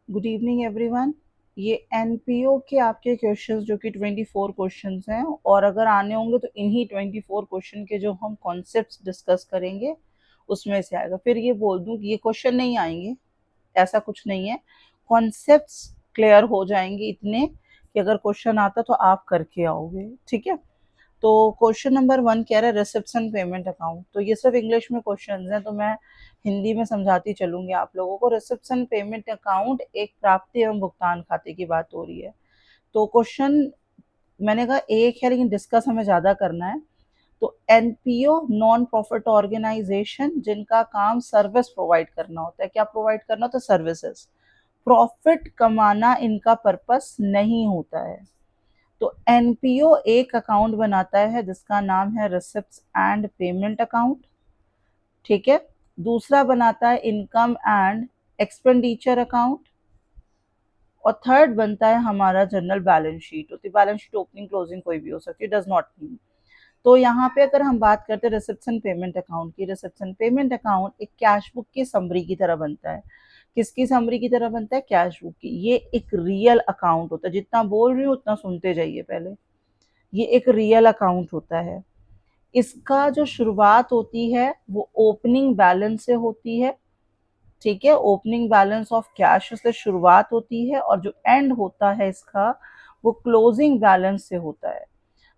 Good evening everyone. ये NPO के आपके क्वेश्चंस जो कि 24 क्वेश्चंस हैं और अगर आने होंगे तो इन्हीं 24 क्वेश्चन के जो हम कॉन्सेप्ट्स डिस्कस करेंगे उसमें से आएगा। फिर ये बोल दूं कि ये क्वेश्चन नहीं आएंगे, ऐसा कुछ नहीं है। कॉन्सेप्ट्स क्लियर हो जाएंगे इतने कि अगर क्वेश्चन आता तो आप करके आओगे, ठीक है। तो क्वेश्चन नंबर 1 कह रहा है रिसेप्शन पेमेंट अकाउंट। तो ये सब इंग्लिश में क्वेश्चंस हैं तो मैं हिंदी में समझाती चलूंगी आप लोगों को। रिसेप्शन पेमेंट अकाउंट एक प्राप्ति एवं भुगतान खाते की बात हो रही है। तो क्वेश्चन मैंने कहा एक है लेकिन डिस्कस हमें ज़्यादा करना है। तो एनपीओ नॉन प्रॉफिट ऑर्गेनाइजेशन जिनका काम सर्विस प्रोवाइड करना होता है। क्या प्रोवाइड करना होता है? सर्विसेज। प्रॉफिट कमाना इनका पर्पस नहीं होता है। तो एनपीओ एक अकाउंट बनाता है जिसका नाम है रिसिप्ट्स एंड पेमेंट अकाउंट, ठीक है। दूसरा बनाता है इनकम एंड एक्सपेंडिचर अकाउंट और थर्ड बनता है हमारा जनरल बैलेंस शीट। होती बैलेंस शीट ओपनिंग क्लोजिंग कोई भी हो सकती है, डज नॉट मीन। तो यहाँ पे अगर हम बात करते हैं रिसेप्शन पेमेंट अकाउंट की, रिसेप्शन पेमेंट अकाउंट एक कैश बुक की समरी की तरह बनता है। किसकी समरी की तरह बनता है? कैश बुक की। ये एक रियल अकाउंट होता है। जितना बोल रही हूँ उतना सुनते जाइए पहले। ये एक रियल अकाउंट होता है। इसका जो शुरुआत होती है वो ओपनिंग बैलेंस से होती है, ठीक है। ओपनिंग बैलेंस ऑफ कैश से शुरुआत होती है और जो एंड होता है इसका वो क्लोजिंग बैलेंस से होता है।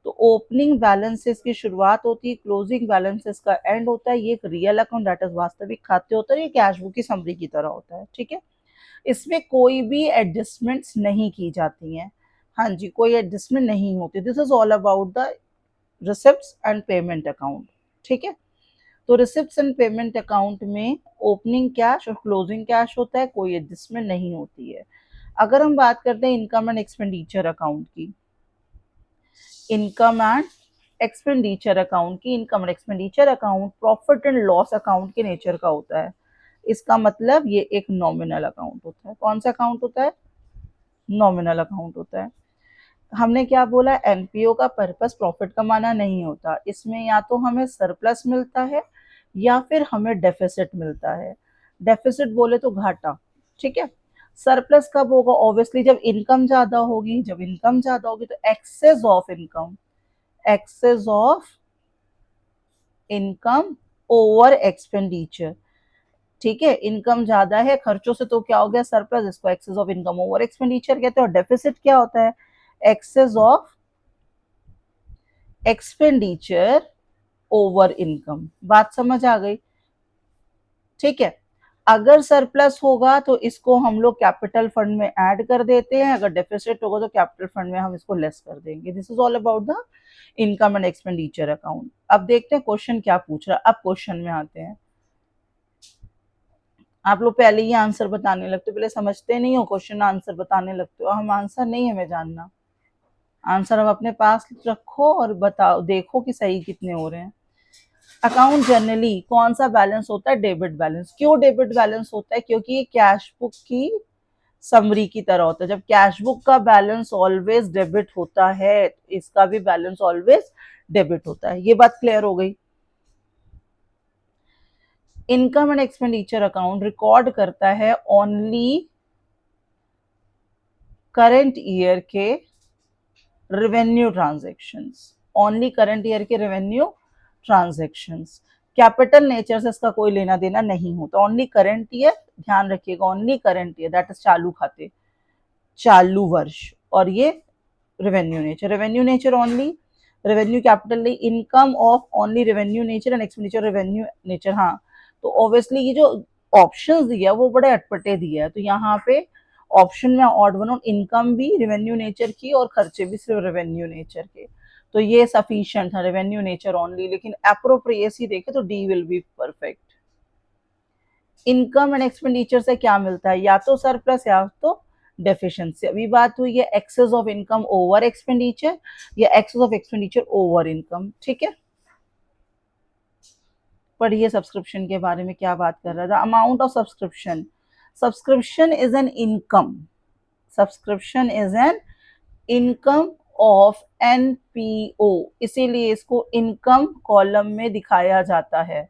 तो ओपनिंग बैलेंस से इसकी शुरुआत होती है, क्लोजिंग बैलेंस से इसका एंड होता है। ये एक रियल अकाउंट दैट इज वास्तविक खाते होता है। ये कैश बुक की समरी की तरह होता है, ठीक है। इसमें कोई भी एडजस्टमेंट्स नहीं की जाती हैं। हाँ जी, कोई एडजस्टमेंट नहीं होती। This is all about the receipts and payment account, ठीक है। तो रिसिप्ट्स एंड पेमेंट अकाउंट में ओपनिंग कैश और क्लोजिंग कैश होता है, कोई एडजस्टमेंट नहीं होती है। अगर हम बात करते हैं इनकम एंड एक्सपेंडिचर अकाउंट की, इनकम एंड एक्सपेंडिचर अकाउंट की, income and expenditure account profit and loss account के नेचर का होता है। इसका मतलब ये एक नॉमिनल अकाउंट होता है। कौन सा अकाउंट होता है? नॉमिनल अकाउंट होता है। हमने क्या बोला? एनपीओ का पर्पस प्रॉफिट कमाना नहीं होता। इसमें या तो हमें सरप्लस मिलता है या फिर हमें डेफिसिट मिलता है। डेफिसिट बोले तो घाटा, ठीक है। सरप्लस कब होगा? ऑब्वियसली जब इनकम ज्यादा होगी। जब इनकम ज्यादा होगी तो excess of income, excess of income over expenditure, ठीक है। इनकम ज्यादा है खर्चों से तो क्या हो गया? सरप्लस। इसको excess of income over expenditure कहते हैं। और डेफिसिट क्या होता है? Excess of expenditure over income. बात समझ आ गई? ठीक है। अगर सरप्लस होगा तो इसको हम लोग कैपिटल फंड में ऐड कर देते हैं, अगर डेफिसिट होगा तो कैपिटल फंड में हम इसको लेस कर देंगे। This is all about the income and expenditure account. अब देखते हैं क्वेश्चन क्या पूछ रहा है। अब क्वेश्चन में आते हैं। आप लोग पहले ही आंसर बताने लगते हो, पहले समझते नहीं हो, क्वेश्चन आंसर बताने लगते हो। हम आंसर नहीं हमें जानना, आंसर अब अपने पास रखो और बताओ, देखो कि सही कितने हो रहे हैं। अकाउंट जनरली कौन सा बैलेंस होता है? Debit balance. क्यों डेबिट बैलेंस होता है? क्योंकि ये कैश बुक की समरी की तरह होता है। जब कैश बुक का बैलेंस ऑलवेज डेबिट होता है, इसका भी बैलेंस ऑलवेज डेबिट होता है। ये बात क्लियर हो गई। Income and expenditure account record करता है ओनली करंट ईयर के revenue transactions, only current year के रेवेन्यू ट्रांजेक्शंस। कैपिटल नेचर से इसका कोई लेना देना नहीं होता। ओनली करंट ईयर, ध्यान रखिएगा, only current year that is चालू खाते, चालू वर्ष। और ये revenue nature, revenue nature only, revenue capital नहीं। Income of only revenue nature and expenditure revenue nature. हाँ, तो ऑब्वियसली ये जो ऑप्शंस दिया वो बड़े अटपटे दिया है। तो यहाँ पे ऑप्शन में ऑड वन आउट, इनकम भी रेवेन्यू नेचर की और खर्चे भी सिर्फ रेवेन्यू नेचर के। तो ये सफिशिएंट था, रेवेन्यू नेचर ओनली। लेकिन अप्रोप्रिएसी देखे तो D will be perfect. Income and expenditure से क्या मिलता है? या तो सरप्लस या तो डेफिशिएंसी। अभी बात हुई है excess of income over expenditure या excess of expenditure over income, ठीक है। पढ़िए सब्सक्रिप्शन के बारे में क्या बात कर रहा था। Amount of subscription, subscription is an income, subscription is an income of NPO, इसीलिए इसको इनकम कॉलम में दिखाया जाता है,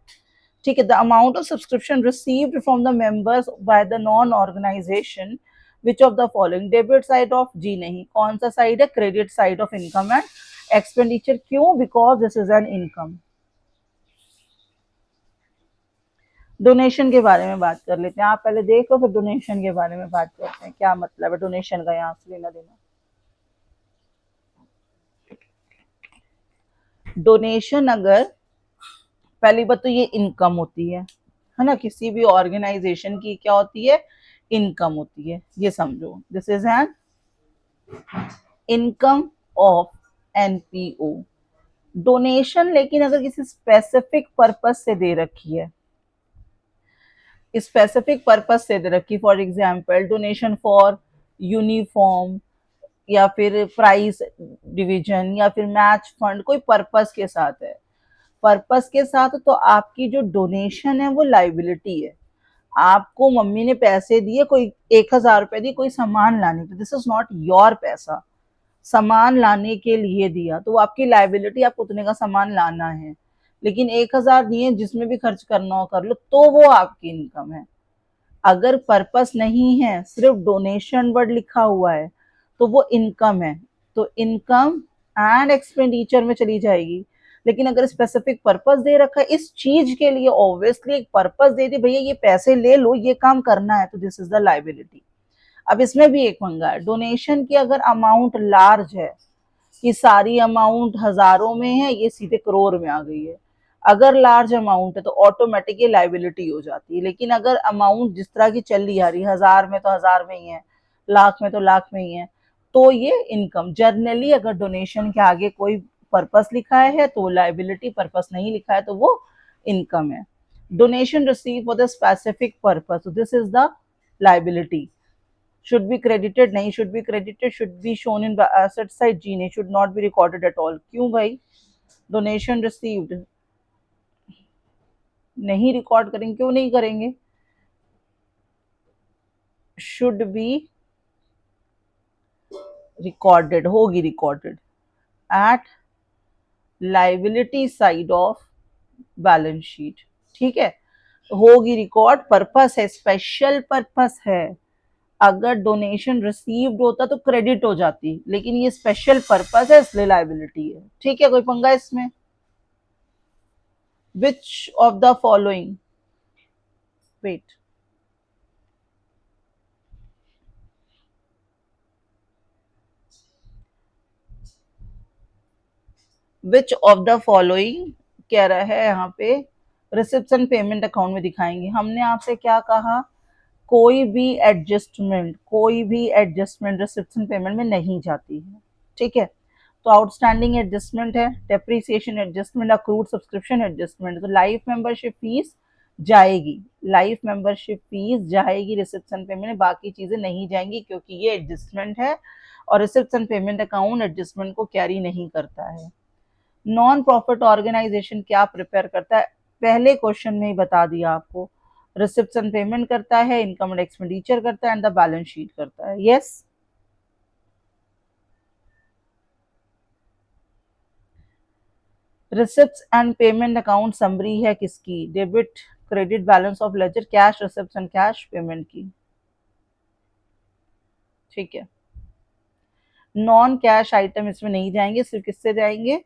ठीक है। The amount of subscription received from the members by the non organization which of the following, debit side of, जी नहीं, कौन सा साइड है, credit side of income and expenditure, क्यों, because this is an income. Donation के बारे में बात कर लेते हैं, आप पहले देख लो फिर डोनेशन के बारे में बात करते हैं, क्या मतलब है डोनेशन का यहाँ से लेना देना। डोनेशन, अगर पहली बात तो ये इनकम होती है ना, किसी भी ऑर्गेनाइजेशन की क्या होती है, इनकम होती है, ये समझो, this is an income of NPO. Donation लेकिन अगर किसी स्पेसिफिक पर्पस से दे रखी है, स्पेसिफिक पर्पस से दे रखी, for example donation for uniform या फिर प्राइस डिवीजन या फिर मैच फंड, कोई पर्पस के साथ है, पर्पस के साथ, तो आपकी जो डोनेशन है वो लाइबिलिटी है। आपको मम्मी ने पैसे दिए, कोई 1,000 रुपए दिए कोई सामान लाने के, दिस इज नॉट योर पैसा, सामान लाने के लिए दिया तो वो आपकी लाइबिलिटी, आपको उतने का सामान लाना है, लेकिन 1,000 दिए जिसमें भी खर्च करना हो कर लो, तो वो आपकी इनकम है। अगर पर्पस नहीं है, सिर्फ डोनेशन वर्ड लिखा हुआ है, तो वो इनकम है, तो इनकम एंड एक्सपेंडिचर में चली जाएगी। लेकिन अगर स्पेसिफिक पर्पस दे रखा है इस चीज के लिए, ऑब्वियसली एक पर्पस दे दी, भैया ये पैसे ले लो, ये काम करना है, तो दिस इज द लाइबिलिटी। अब इसमें भी एक पंगा है, डोनेशन की अगर अमाउंट लार्ज है, कि सारी अमाउंट हजारों में है, ये सीधे करोड़ में आ गई है, अगर लार्ज अमाउंट है तो ऑटोमेटिक ये लाइबिलिटी हो जाती है। लेकिन अगर अमाउंट जिस तरह की चल रही आ रही है, हजार में तो हजार में ही है, लाख में तो लाख में ही है, तो ये इनकम। जर्नली अगर डोनेशन के आगे कोई पर्पस लिखा है तो लाइबिलिटी, पर्पस नहीं लिखा है तो वो इनकम है। Donation receive for the specific purpose, this is the liability. should be credited, नहीं, should be credited, should be shown in the asset side, जी नहीं, should not be recorded at all, क्यों भाई, डोनेशन रिसीव्ड नहीं record करेंगे, क्यों नहीं करेंगे, should be recorded, होगी recorded at liability side of balance sheet, ठीक है, होगी रिकॉर्ड, पर्पस है, स्पेशल पर्पस है। अगर डोनेशन रिसीव्ड होता तो क्रेडिट हो जाती, लेकिन ये स्पेशल पर्पस है इसलिए लाइबिलिटी है, ठीक है, कोई पंगा इसमें। which of the following, wait, which of the following कह रहा है यहाँ पे, रिसिप्शन पेमेंट अकाउंट में दिखाएंगे। हमने आपसे क्या कहा, कोई भी एडजस्टमेंट, कोई भी एडजस्टमेंट रिसिप्शन पेमेंट में नहीं जाती है, ठीक है, तो आउटस्टैंडिंग एडजस्टमेंट है, depreciation adjustment, accrued subscription adjustment, तो लाइफ मेंबरशिप फीस जाएगी, लाइफ मेंबरशिप फीस जाएगी रिसिप्शन पेमेंट में, बाकी चीजें नहीं जाएंगी क्योंकि ये एडजस्टमेंट है और रिसिप्शन पेमेंट अकाउंट एडजस्टमेंट को कैरी नहीं करता है। नॉन प्रॉफिट ऑर्गेनाइजेशन क्या प्रिपेयर करता है, पहले क्वेश्चन में ही बता दिया आपको, रिसिप्शन पेमेंट करता है, इनकम एंड एक्सपेंडिचर करता है एंड द बैलेंस शीट करता है, yes. Receipts and payment account summary है किसकी, debit credit balance of ledger, cash receipts and cash payment की, ठीक है। नॉन कैश आइटम इसमें नहीं जाएंगे, सिर्फ किससे जाएंगे,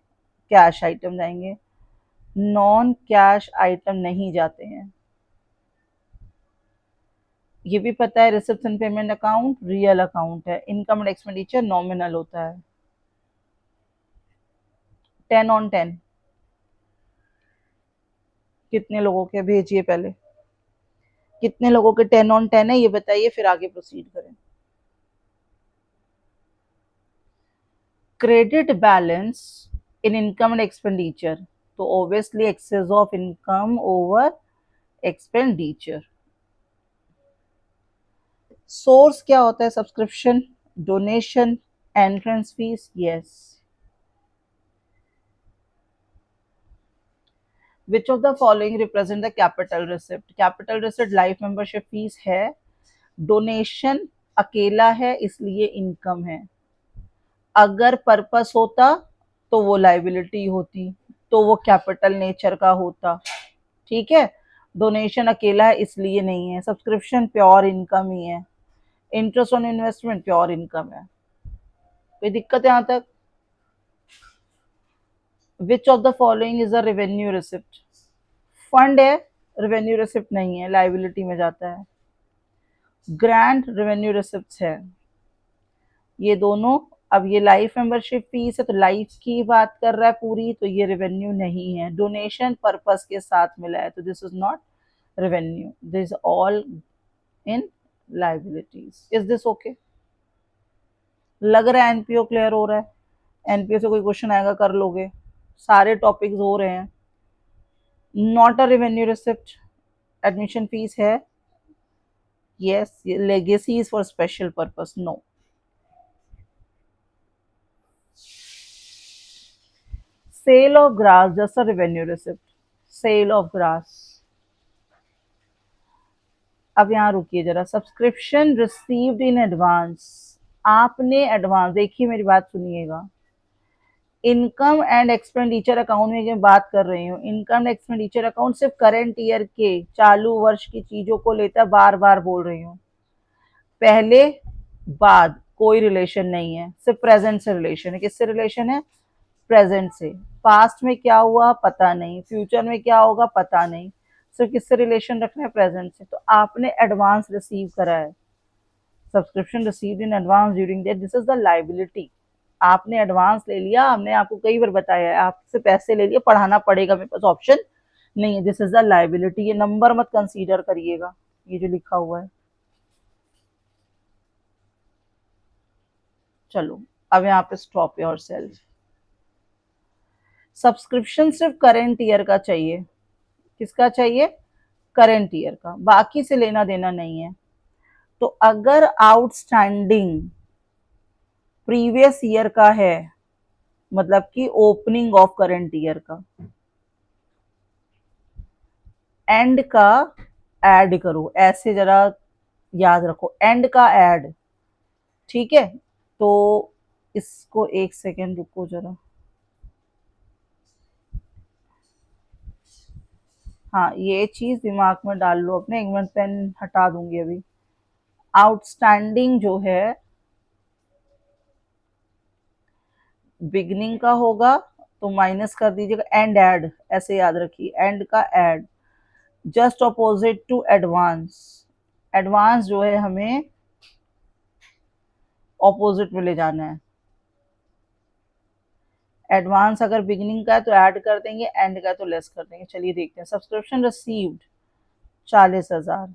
कैश आइटम जाएंगे, नॉन कैश आइटम नहीं जाते हैं। ये भी पता है reception payment account real account है, इनकम एंड एक्सपेंडिचर नॉमिनल होता है। 10 on 10 कितने लोगों के भेजिए, पहले कितने लोगों के 10 on 10 है ये बताइए, फिर आगे प्रोसीड करें। Credit balance in income and expenditure, तो obviously excess of income over expenditure. Source क्या होता है, subscription, donation, entrance fees, yes. Which of the following represent the capital receipt, capital receipt life membership fees है, donation अकेला है इसलिए income है, अगर पर्पस होता तो वो लाइबिलिटी होती, तो वो कैपिटल नेचर का होता, ठीक है, डोनेशन अकेला है इसलिए नहीं है, सब्सक्रिप्शन प्योर इनकम ही है, interest on investment pure income है। कोई दिक्कत है यहाँ तक? विच of the following is a revenue receipt? Fund है, रेवेन्यू रिसिप्ट नहीं है, लाइबिलिटी में जाता है। ग्रांट रेवेन्यू रिसिप्ट है, ये दोनों। अब ये लाइफ मेंबरशिप फीस है तो लाइफ की बात कर रहा है पूरी, तो ये रेवेन्यू नहीं है। डोनेशन पर्पस के साथ मिला है तो this is not revenue, this all in liabilities. Is this okay? लग रहा है एनपीओ क्लियर हो रहा है? एनपीओ से कोई क्वेश्चन आएगा कर लोगे? सारे टॉपिक्स हो रहे हैं। Not a revenue receipt, admission fees है। Yes, legacy is for special purpose, no. Sale of gross just a revenue receipt, sale of gross. अब यहाँ रुकिए जरा, सब्सक्रिप्शन रिसीव्ड इन एडवांस, आपने एडवांस, देखिए मेरी बात सुनिएगा, इनकम एंड एक्सपेंडिचर अकाउंट में जो बात कर रही हूँ, इनकम एक्सपेंडिचर अकाउंट सिर्फ करंट ईयर के चालू वर्ष की चीजों को लेता है, बार बार बोल रही हूँ। पहले बाद कोई रिलेशन नहीं है, सिर्फ प्रेजेंट से रिलेशन है। किससे रिलेशन है? प्रेजेंट से। पास्ट में क्या हुआ पता नहीं, फ्यूचर में क्या होगा पता नहीं, सिर्फ किससे रिलेशन रखना है? प्रेजेंट से। तो आपने एडवांस रिसीव करा है, subscription received in advance during that, this is the liability. आपने एडवांस ले लिया, हमने आपको कई बार बताया है, आपसे पैसे ले लिए, पढ़ाना पड़ेगा, मेरे पास ऑप्शन नहीं है, दिस इज द लाइबिलिटी। ये नंबर मत कंसीडर करिएगा, ये जो लिखा हुआ है। चलो अब यहाँ पे स्टॉप योर सेल्फ। सब्सक्रिप्शन सिर्फ करेंट ईयर का चाहिए। किसका चाहिए? करेंट ईयर का, बाकी से लेना देना नहीं है। तो अगर आउटस्टैंडिंग प्रीवियस ईयर का है, मतलब कि ओपनिंग ऑफ करंट ईयर का, एंड का ऐड करो, ऐसे जरा याद रखो, एंड का ऐड। ठीक है, तो इसको एक सेकेंड रुको जरा। हाँ, ये चीज दिमाग में डाल लो अपने, एक मिनट पेन हटा दूंगी अभी। आउटस्टैंडिंग जो है बिगनिंग का होगा तो माइनस कर दीजिएगा, एंड ऐड, ऐसे याद रखिए, एंड का ऐड, just opposite to advance. Advance जो है हमें ऑपोजिट में ले जाना है। एडवांस अगर बिगिनिंग का है तो ऐड कर देंगे, एंड का तो लेस कर देंगे। चलिए देखते हैं। सब्सक्रिप्शन रिसीव्ड 40,000,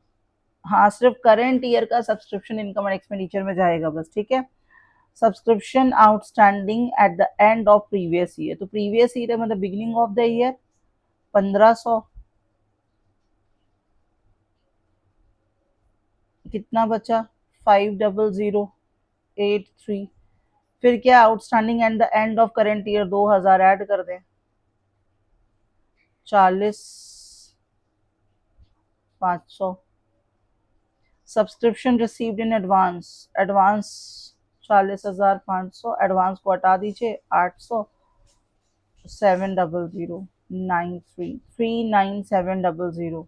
हाँ सिर्फ करेंट ईयर का सब्सक्रिप्शन इनकम एंड एक्सपेंडिचर में जाएगा बस, ठीक है। Subscription outstanding at the end of previous year, तो प्रीवियस ईयर मतलब बिगिनिंग ऑफ द ईयर 1500, कितना बचा? 5008 3। फिर क्या outstanding at the end of current year 2000 add कर दें, 40,500। Subscription received in advance, advance 40,500, advance को हटा दीजिए, 800, 70093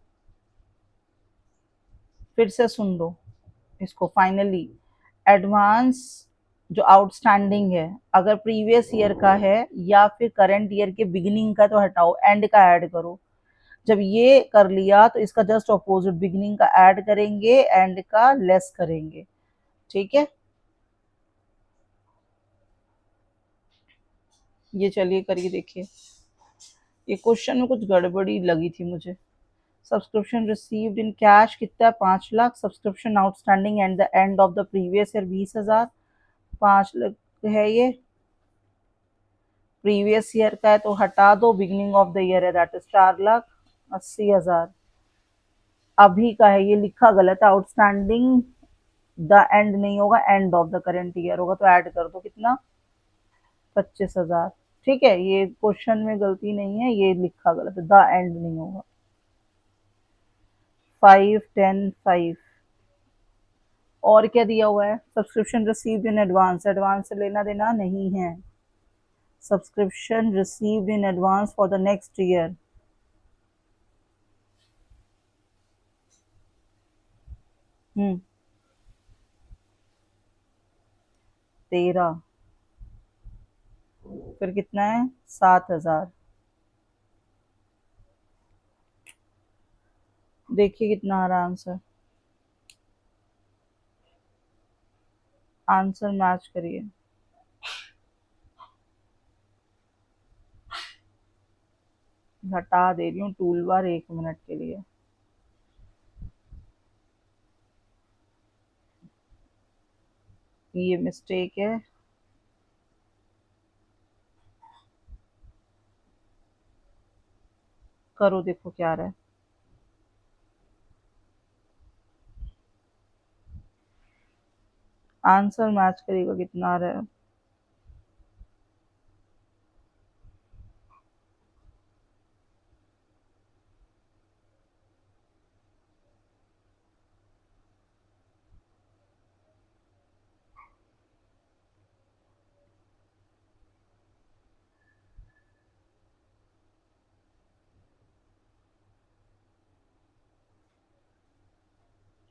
फिर से सुन लो इसको फाइनली। एडवांस जो आउटस्टैंडिंग है, अगर प्रीवियस ईयर का है या फिर करंट ईयर के बिगिनिंग का तो हटाओ, एंड का ऐड करो। जब ये कर लिया तो इसका जस्ट अपोजिट, बिगिनिंग का ऐड करेंगे, एंड का लेस करेंगे, ठीक है। ये चलिए करिए देखिए, ये क्वेश्चन में कुछ गड़बड़ी लगी थी मुझे। सब्सक्रिप्शन रिसीव्ड इन कैश कितना है? 5 lakh. Subscription outstanding at the end of the previous year 20,000, 5 lakh है ये। प्रीवियस ईयर का है तो हटा दो, बिगिनिंग ऑफ द ईयर है, दैट इज 4,80,000। अभी का है, ये लिखा गलत है, आउटस्टैंडिंग द एंड नहीं होगा, end of the current year होगा, तो ऐड कर दो, कितना? 25,000। ठीक है, ये क्वेश्चन में गलती नहीं है, ये लिखा गलत है, द एंड नहीं होगा। 510 5। और क्या दिया हुआ है? Subscription received in advance, advance से लेना देना नहीं है। Subscription received in advance for the next year, 13, फिर कितना है 7,000। देखिए कितना आ रहा आंसर, आंसर मैच करिए। हटा दे रही हूँ टूल बार 1 मिनट के लिए। ये मिस्टेक है, करो देखो क्या आ रहा है। आंसर मैच करेगा कितना आ रहा है।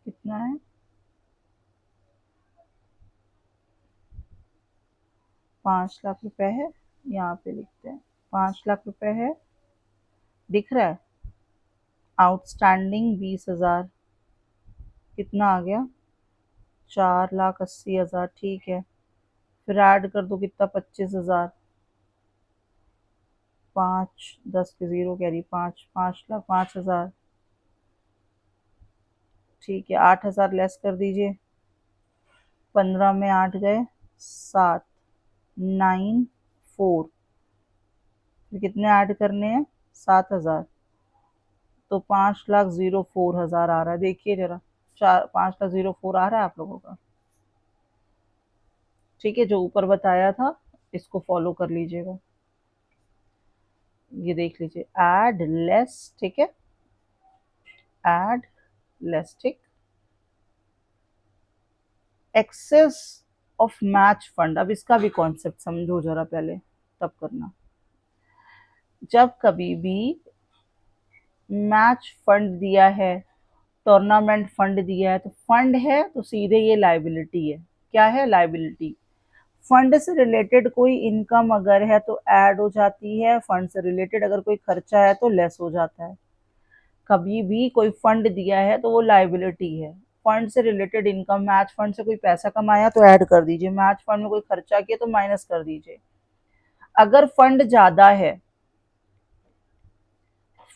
कितना है 5 लाख रुपए है, यहाँ पे लिखते हैं 5 लाख रुपए है, दिख रहा है। आउटस्टैंडिंग 20,000, कितना आ गया 4,80,000, ठीक है। फिर ऐड कर दो कितना 25,000, 5 10 के जीरो कैरी 5 5 लाख 5,000, ठीक है। 8,000 लेस कर दीजिए, 15 में 8 गए 7, 9 4, फिर कितने ऐड करने हैं 7,000, तो 5,04,000 आ रहा है। देखिए जरा 5,04 आ रहा है आप लोगों का, ठीक है। जो ऊपर बताया था इसको फॉलो कर लीजिएगा। ये देख लीजिए ऐड लेस, ठीक है, ऐड लेस, ठीक। एक्सेस ऑफ मैच फंड, अब इसका भी कॉन्सेप्ट समझो जरा पहले, तब करना। जब कभी भी मैच फंड दिया है, टूर्नामेंट फंड दिया है, तो फंड है तो सीधे ये लाइबिलिटी है। क्या है लाइबिलिटी। फंड से रिलेटेड कोई इनकम अगर है तो ऐड हो जाती है, फंड से रिलेटेड अगर कोई खर्चा है तो लेस हो जाता है। कभी भी कोई फंड दिया है तो वो लाइबिलिटी है। फंड से रिलेटेड इनकम, मैच फंड से कोई पैसा कमाया तो ऐड कर दीजिए, मैच फंड में कोई खर्चा किया तो माइनस कर दीजिए। अगर फंड ज्यादा है,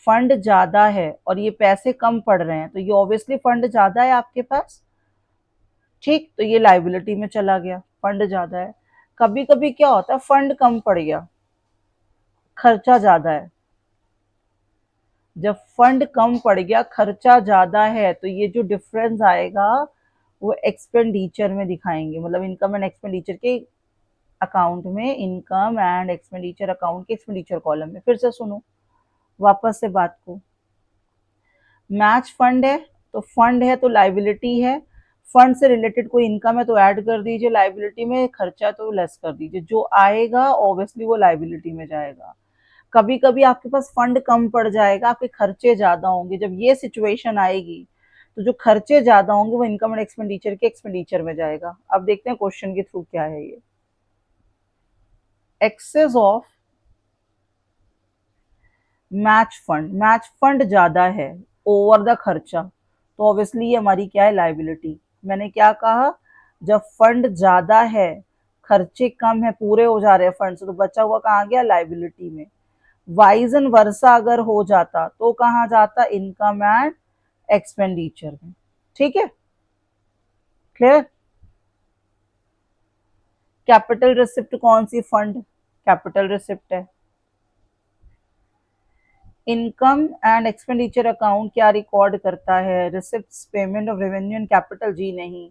फंड ज्यादा है और ये पैसे कम पड़ रहे हैं, तो ये ऑब्वियसली फंड ज्यादा है आपके पास, ठीक, तो ये लाइबिलिटी में चला गया, फंड ज्यादा है। कभी कभी क्या होता है फंड कम पड़ गया, खर्चा ज्यादा है। जब फंड कम पड़ गया खर्चा ज्यादा है, तो ये जो डिफरेंस आएगा वो एक्सपेंडिचर में दिखाएंगे, मतलब इनकम एंड एक्सपेंडिचर के अकाउंट में, इनकम एंड एक्सपेंडिचर अकाउंट के एक्सपेंडिचर कॉलम में। फिर से सुनो वापस से बात को। मैच फंड है तो फंड है तो लाइबिलिटी है, फंड से रिलेटेड कोई इनकम है तो ऐड कर दीजिए लाइबिलिटी में, खर्चा तो लेस कर दीजिए, जो आएगा ऑब्वियसली वो लाइबिलिटी में जाएगा। कभी कभी आपके पास फंड कम पड़ जाएगा, आपके खर्चे ज्यादा होंगे, जब ये सिचुएशन आएगी तो जो खर्चे ज्यादा होंगे वो इनकम एंड एक्सपेंडिचर के एक्सपेंडिचर में जाएगा। अब देखते हैं क्वेश्चन के थ्रू क्या है ये। Excess of match fund, match fund ज्यादा है ओवर द खर्चा, तो ऑब्वियसली ये हमारी क्या है लाइबिलिटी। मैंने क्या कहा, जब फंड ज्यादा है, खर्चे कम है, पूरे हो जा रहे हैं फंड से, तो बचा हुआ कहाँ गया लाइबिलिटी में। वाइज एंड वर्सा अगर हो जाता तो कहाँ जाता इनकम एंड एक्सपेंडिचर में, ठीक है, क्लियर। कैपिटल रिसिप्ट कौन सी फंड, कैपिटल रिसिप्ट है। इनकम एंड एक्सपेंडिचर अकाउंट क्या रिकॉर्ड करता है, receipt payment of revenue and capital, जी नहीं,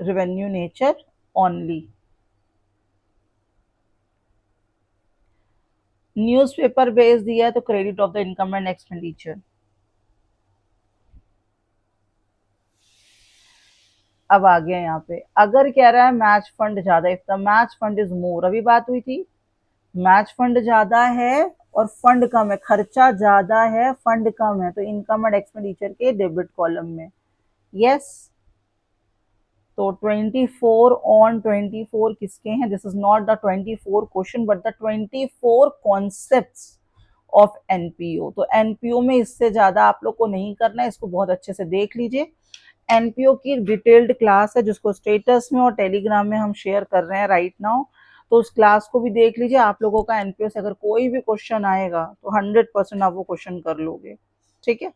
revenue nature only. Newspaper base दिया है तो credit of the income and expenditure. अब आ गया यहाँ पे, अगर कह रहा है मैच फंड ज्यादा, if the match fund is more, अभी बात हुई थी मैच फंड ज्यादा है और फंड कम है, खर्चा ज्यादा है फंड कम है, तो इनकम एंड एक्सपेंडिचर के डेबिट कॉलम में, यस। तो 24 ऑन 24 किसके हैं? This is not the 24 question but the 24 concepts of NPO. तो एनपीओ में इससे ज्यादा आप लोग को नहीं करना है, इसको बहुत अच्छे से देख लीजिए। एनपीओ की डिटेल्ड क्लास है जिसको स्टेटस में और टेलीग्राम में हम शेयर कर रहे हैं राइट नाउ, तो उस क्लास को भी देख लीजिए। आप लोगों का एनपीओ से अगर कोई भी क्वेश्चन आएगा तो 100% आप वो क्वेश्चन कर लोगे, ठीक है।